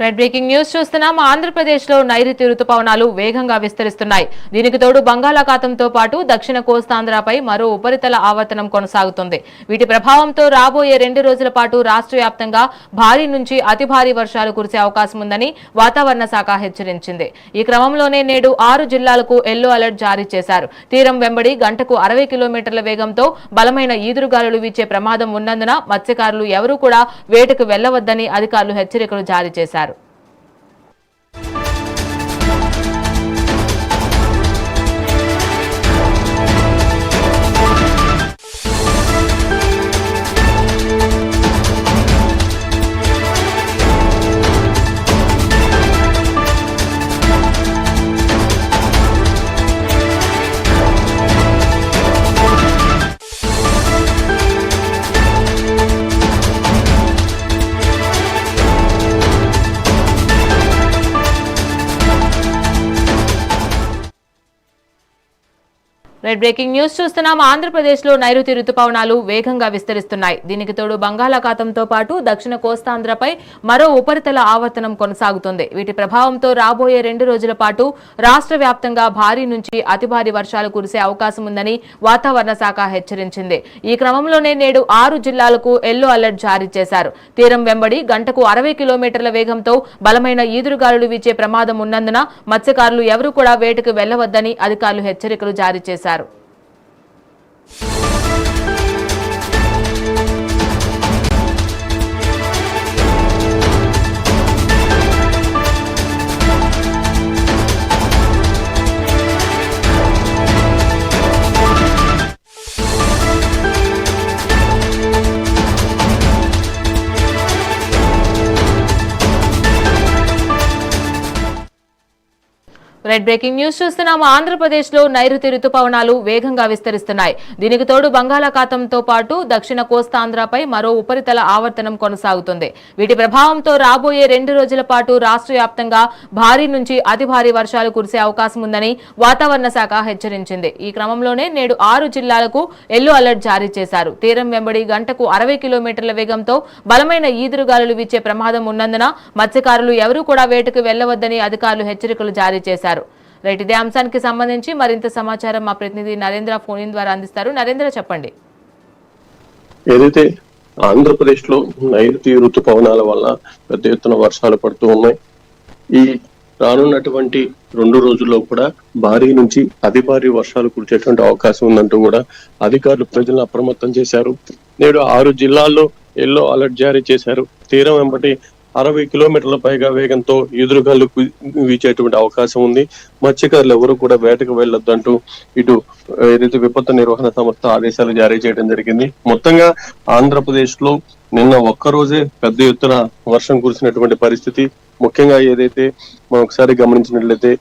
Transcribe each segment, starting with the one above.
Red breaking news చూస్తున్నాం. ఆంధ్రప్రదేశ్లో నైరుతి రుతుపవనాలు వేగంగా విస్తరిస్తున్నాయి. దీనికి తోడు బంగాళాఖాతంతో పాటు దక్షిణ కోస్తాంధ్రపై మరో ఉపరితల ఆవర్తనం కొనసాగుతుంది. వీటి ప్రభావంతో రాబోయే 2 రోజుల పాటు రాష్ట్ర వ్యాప్తంగా భారీ నుంచి అతి భారీ వర్షాలు కురిసే అవకాశం ఉందని వాతావరణ శాఖ హెచ్చరించింది. ఈ క్రమంలోనే నేడు 6 జిల్లాలకు ఎల్లో అలర్ట్ జారీ చేశారు. తీరం వెంబడి గంటకు 60 కిలోమీటర్ల వేగంతో బలమైన ఈదురుగాలులు వీచే ప్రమాదం ఉన్నందున మత్స్యకారులు ఎవరూ కూడా వేటకు వెళ్లవద్దని అధికారులు హెచ్చరికలు జారీ చేశారు. రెడ్ బ్రేకింగ్ న్యూస్ చూస్తున్నాం. ఆంధ్రప్రదేశ్లో నైరుతి రుతుపవనాలు వేగంగా విస్తరిస్తున్నాయి. దీనికి తోడు బంగాళాఖాతంతో పాటు దక్షిణ కోస్తాంధ్రపై మరో ఉపరితల ఆవర్తనం కొనసాగుతుంది. వీటి ప్రభావంతో రాబోయే 2 రోజుల పాటు రాష్ట్ర వ్యాప్తంగా భారీ నుంచి అతి భారీ వర్షాలు కురిసే అవకాశం ఉందని వాతావరణ శాఖ హెచ్చరించింది. ఈ క్రమంలోనే నేడు 6 జిల్లాలకు ఎల్లో అలర్ట్ జారీ చేశారు. తీరం వెంబడి గంటకు 60 కిలోమీటర్ల వేగంతో బలమైన ఈదురుగాలులు వీచే ప్రమాదం ఉన్నందున మత్స్యకారులు ఎవరూ కూడా వేటకు వెళ్లవద్దని అధికారులు హెచ్చరికలు జారీ చేశారు. రెడ్ బ్రేకింగ్ న్యూస్ చూస్తున్నాము. ఆంధ్రప్రదేశ్లో నైరుతి రుతుపవనాలు వేగంగా విస్తరిస్తున్నాయి. దీనికి తోడు బంగాళాఖాతంతో పాటు దక్షిణ కోస్తాంధ్రపై మరో ఉపరితల ఆవర్తనం కొనసాగుతుంది. వీటి ప్రభావంతో రాబోయే 2 రోజుల పాటు రాష్ట్ర వ్యాప్తంగా భారీ నుంచి అతి భారీ వర్షాలు కురిసే అవకాశం ఉందని వాతావరణ శాఖ హెచ్చరించింది. ఈ క్రమంలోనే నేడు 6 జిల్లాలకు ఎల్లో అలర్ట్ జారీ చేశారు. తీరం వెంబడి గంటకు 60 కిలోమీటర్ల వేగంతో బలమైన ఈదురుగాలులు వీచే ప్రమాదం ఉన్నందున మత్స్యకారులు ఎవరూ కూడా వేటకు వెళ్లవద్దని అధికారులు హెచ్చరికలు జారీ చేశారు. రైట్, ఇదే అంశానికి సంబంధించి మరింత సమాచారం మా ప్రతినిధి నరేంద్ర ఫోన్ ఇన్ ద్వారా అందిస్తారు. నరేంద్ర, చెప్పండి. ఏదైతే ఆంధ్రప్రదేశ్ లో నైరుతి ఋతుపవనాల వల్ల పెద్ద ఎత్తున వర్షాలు పడుతూ ఉన్నాయి. ఈ రానున్నటువంటి 2 రోజుల్లో కూడా భారీ నుంచి అతి భారీ వర్షాలు కురిచేటువంటి అవకాశం ఉందంటూ కూడా అధికారులు ప్రజలను అప్రమత్తం చేశారు. నేడు 6 జిల్లాల్లో ఎల్లో అలర్ట్ జారీ చేశారు. తీరం వెంబటి 60 కిలోమీటర్ల పైగా వేగంతో ఎదురుగాలు వీచేటువంటి అవకాశం ఉంది. మత్స్యకారులు ఎవరు కూడా వేటకు వెళ్లొద్దంటూ ఇటు ఏదైతే విపత్తు నిర్వహణ సంస్థ ఆదేశాలు జారీ చేయడం జరిగింది. మొత్తంగా ఆంధ్రప్రదేశ్ లో నిన్న ఒక్కరోజే పెద్ద ఎత్తున వర్షం కురిసినటువంటి పరిస్థితి. ముఖ్యంగా ఏదైతే మనం ఒకసారి గమనించినట్లయితే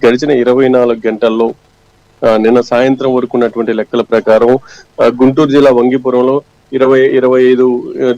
గడిచిన 24 గంటల్లో నిన్న సాయంత్రం వరకు ఉన్నటువంటి లెక్కల ప్రకారం గుంటూరు జిల్లా వంగిపురంలో 25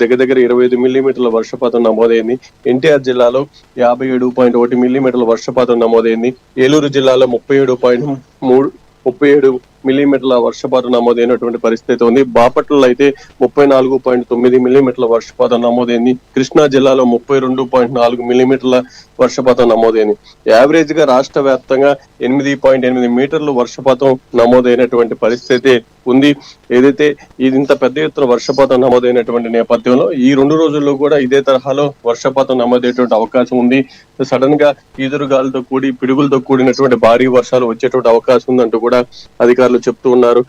దగ్గర 25 మిల్లీమీటర్ల వర్షపాతం నమోదైంది. ఎన్టీఆర్ జిల్లాలో 57.1 మిల్లీమీటర్ల వర్షపాతం నమోదైంది. ఏలూరు జిల్లాలో 37 మిల్లీమీటర్ల వర్షపాతం నమోదైనటువంటి పరిస్థితి ఉంది. బాపట్లలో అయితే 34.9 మిల్లీమీటర్ల వర్షపాతం నమోదైంది. కృష్ణా జిల్లాలో 32.4 మిల్లీమీటర్ల వర్షపాతం నమోదైంది. యావరేజ్ గా రాష్ట్ర వ్యాప్తంగా 8.8 మీటర్లు వర్షపాతం నమోదైనటువంటి పరిస్థితి ఉంది. ఏదైతే ఇంత పెద్ద ఎత్తున వర్షపాతం నమోదైనటువంటి నేపథ్యంలో ఈ 2 రోజుల్లో కూడా ఇదే తరహాలో వర్షపాతం నమోదయ్యేటువంటి అవకాశం ఉంది. సడన్ గా ఈదురుగాలతో కూడి పిడుగులతో కూడినటువంటి భారీ వర్షాలు వచ్చేటువంటి అవకాశం ఉందంటూ కూడా అధికారులు చెప్తూ ఉన్నారు.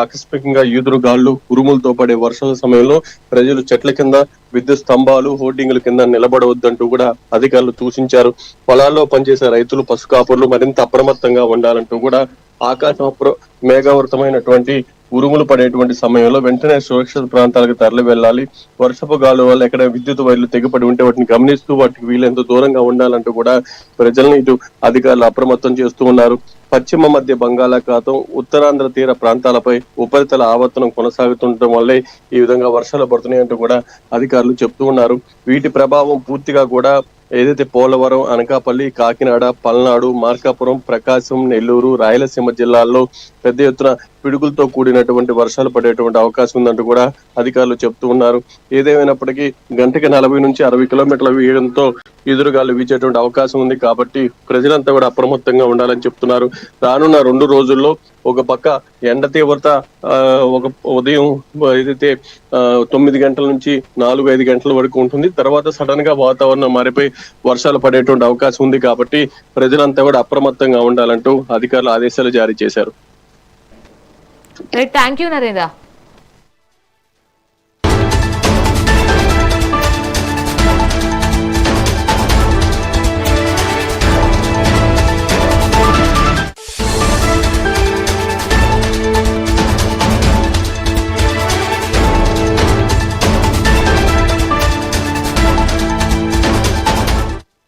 ఆకస్మికంగా ఈదురుగాళ్లు ఉరుములతో పడే వర్షాల సమయంలో ప్రజలు చెట్ల కింద, విద్యుత్ స్తంభాలు, హోర్డింగ్ల కింద నిలబడవద్దంటూ కూడా అధికారులు సూచించారు. పొలాల్లో పనిచేసే రైతులు, పశుకాపురులు మరింత అప్రమత్తంగా ఉండాలంటూ కూడా ఆకాశం మేఘావృతమైనటువంటి ఉరుములు పడేటువంటి సమయంలో వెంటనే సురక్షిత ప్రాంతాలకు తరలి వెళ్ళాలి. వర్షపు గాలు వల్ల ఎక్కడ విద్యుత్ వైర్లు తెగిపడి ఉంటే వాటిని గమనిస్తూ వాటికి వీలెంత దూరంగా ఉండాలంటూ కూడా ప్రజలను ఇటు అధికారులు అప్రమత్తం చేస్తూ ఉన్నారు. పశ్చిమ మధ్య బంగాళాఖాతం, ఉత్తరాంధ్ర తీర ప్రాంతాలపై ఉపరితల ఆవర్తనం కొనసాగుతుండటం వల్లే ఈ విధంగా వర్షాలు పడుతున్నాయంటూ కూడా అధికారులు చెప్తూ ఉన్నారు. వీటి ప్రభావం పూర్తిగా కూడా ఏదైతే పోలవరం, అనకాపల్లి, కాకినాడ, పల్నాడు, మార్కాపురం, ప్రకాశం, నెల్లూరు, రాయలసీమ జిల్లాల్లో పెద్ద ఎత్తున పిడుగులతో కూడినటువంటి వర్షాలు పడేటువంటి అవకాశం ఉందంటూ కూడా అధికారులు చెప్తూ ఉన్నారు. ఏదేమైనప్పటికీ గంటకి 40 నుంచి 60 కిలోమీటర్ల వేగంతో ఎదురుగాలు వీచేటువంటి అవకాశం ఉంది. కాబట్టి ప్రజలంతా కూడా అప్రమత్తంగా ఉండాలని చెప్తున్నారు. రానున్న 2 రోజుల్లో ఒక పక్క ఎండ తీవ్రత ఒక ఉదయం ఏదైతే 9 గంటల నుంచి 4-5 గంటల వరకు ఉంటుంది. తర్వాత సడన్ గా వాతావరణం మారిపోయి వర్షాలు పడేటువంటి అవకాశం ఉంది. కాబట్టి ప్రజలంతా కూడా అప్రమత్తంగా ఉండాలంటూ అధికారులు ఆదేశాలు జారీ చేశారు. Thank you Narendra.